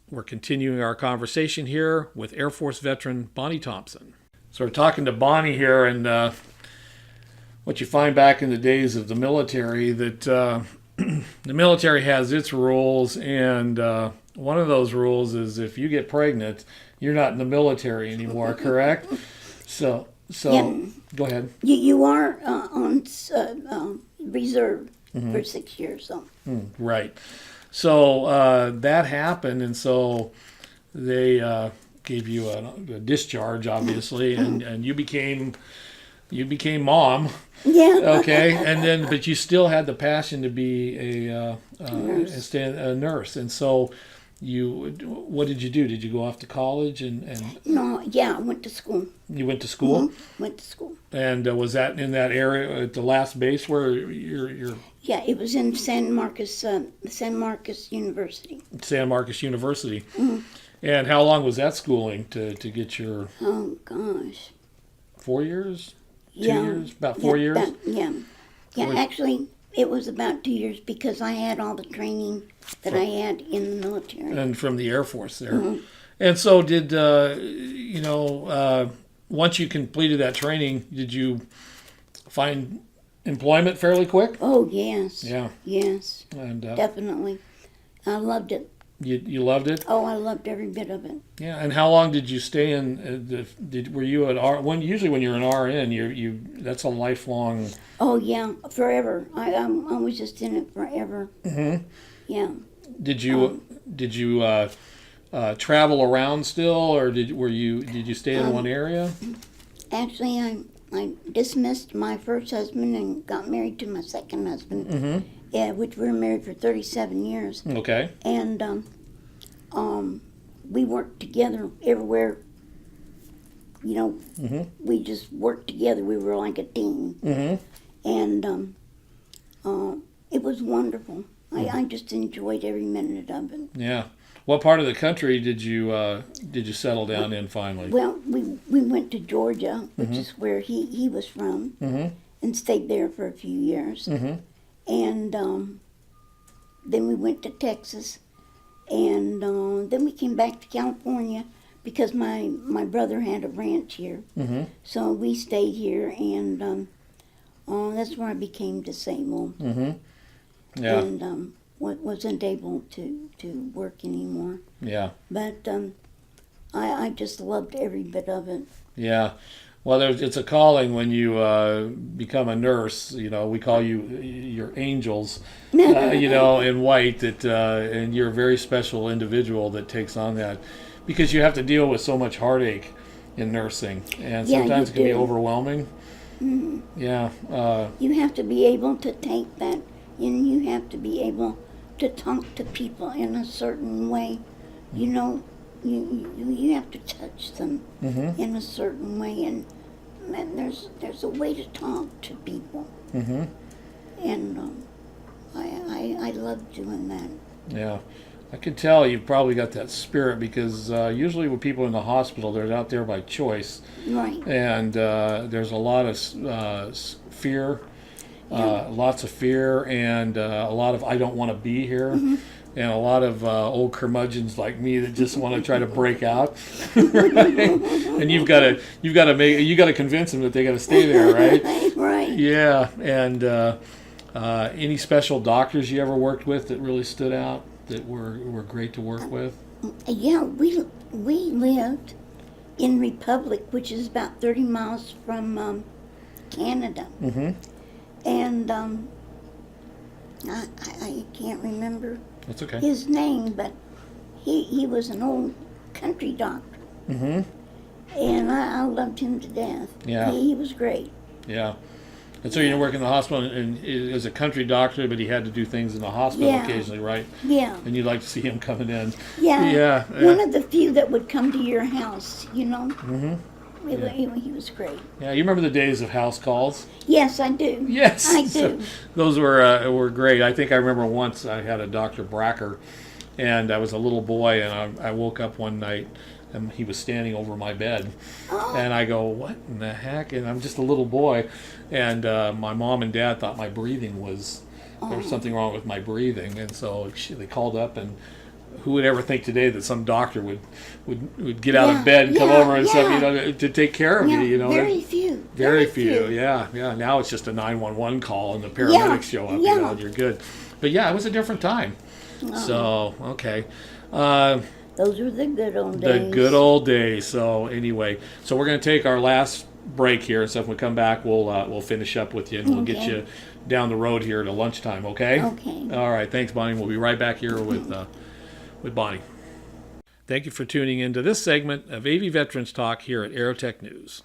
We're continuing our conversation here with Air Force veteran Bonnie Thompson. So we're talking to Bonnie here, and what you find back in the days of the military, that the military has its rules, and one of those rules is if you get pregnant, you're not in the military anymore, correct? So Yeah. go ahead. You are on reserve for 6 years, so. Right. So that happened, and so they gave you a discharge, obviously, and you became mom. Yeah. Okay, and then but you still had the passion to be a nurse, and so what did you do? Did you go off to college and No, yeah, I went to school. you went to school? Went to school. And was that in that area at the last base where you're Yeah, it was in San Marcos University. San Marcos University? And how long was that schooling to get your Oh, gosh. 4 years? 2 Yeah. years? About 4 years? Yeah. Actually, it was about 2 years because I had all the training that I had in the military. And from the Air Force there. And so did, once you completed that training, did you find employment fairly quick? Oh, yes. Yeah. Yes, And definitely. I loved it. you loved it? Oh, I loved every bit of it. Yeah. And how long did you stay in, were you at usually when you're an RN, that's a lifelong. Oh, yeah, forever. I was just in it forever. Mm-hmm. Yeah. Did you travel around still, or did you stay in one area? Actually, I dismissed my first husband and got married to my second husband, which we were married for 37 years. Okay. And we worked together everywhere. We just worked together. We were like a team. And it was wonderful. I just enjoyed every minute of it. Yeah. What part of the country did you settle down in finally? Well, we went to Georgia, which is where he was from, and stayed there for a few years. And then we went to Texas, and then we came back to California because my brother had a ranch here. So we stayed here, and that's where I became disabled. Yeah. And wasn't able to work anymore. Yeah. But I just loved every bit of it. Yeah. Well, it's a calling when you become a nurse. We call you your angels, in white. And you're a very special individual that takes on that, because you have to deal with so much heartache in nursing, and sometimes it can be overwhelming. Yeah. You have to be able to take that, and you have to be able to talk to people in a certain way. You have to touch them in a certain way, and there's a way to talk to people. And I love doing that. Yeah. I can tell you've probably got that spirit, because usually with people in the hospital, they're out there by choice. Right. And there's a lot of fear, lots of fear, and a lot of I don't want to be here, and a lot of old curmudgeons like me that just want to try to break out. Right? And you got to convince them that they got to stay there, right? Right. Yeah. And any special doctors you ever worked with that really stood out, that were great to work with? Yeah, we lived in Republic, which is about 30 miles from Canada. And I can't remember That's okay. his name, but he was an old country doctor. And I loved him to death. Yeah. He was great. Yeah. And so you work in the hospital, and as a country doctor, but he had to do things in the hospital occasionally, right? Yeah. And you'd like to see him coming in. Yeah. Yeah. One of the few that would come to your house, He was great. Yeah, you remember the days of house calls? Yes, I do. Yes. I do. So those were great. I think I remember once I had a Dr. Bracker, and I was a little boy, and I woke up one night, and he was standing over my bed. And I go, what in the heck? And I'm just a little boy. And my mom and dad thought my breathing was, there was something wrong with my breathing. And so they called up and who would ever think today that some doctor would get out Yeah, of bed and come yeah, over and stuff, yeah. to take care of Yeah, you, very few. Very few, yeah. Now it's just a 911 call and the paramedics show up, yeah. and you're good. But yeah, it was a different time. So, okay. Those were the good old days. The good old days. So anyway, so we're going to take our last break here, and so if we come back, we'll finish up with you, and we'll get you down the road here to lunchtime. Okay. Okay. All right. Thanks, Bonnie. We'll be right back here with Bonnie. Thank you for tuning in to this segment of AV Veterans Talk here at Aerotech News.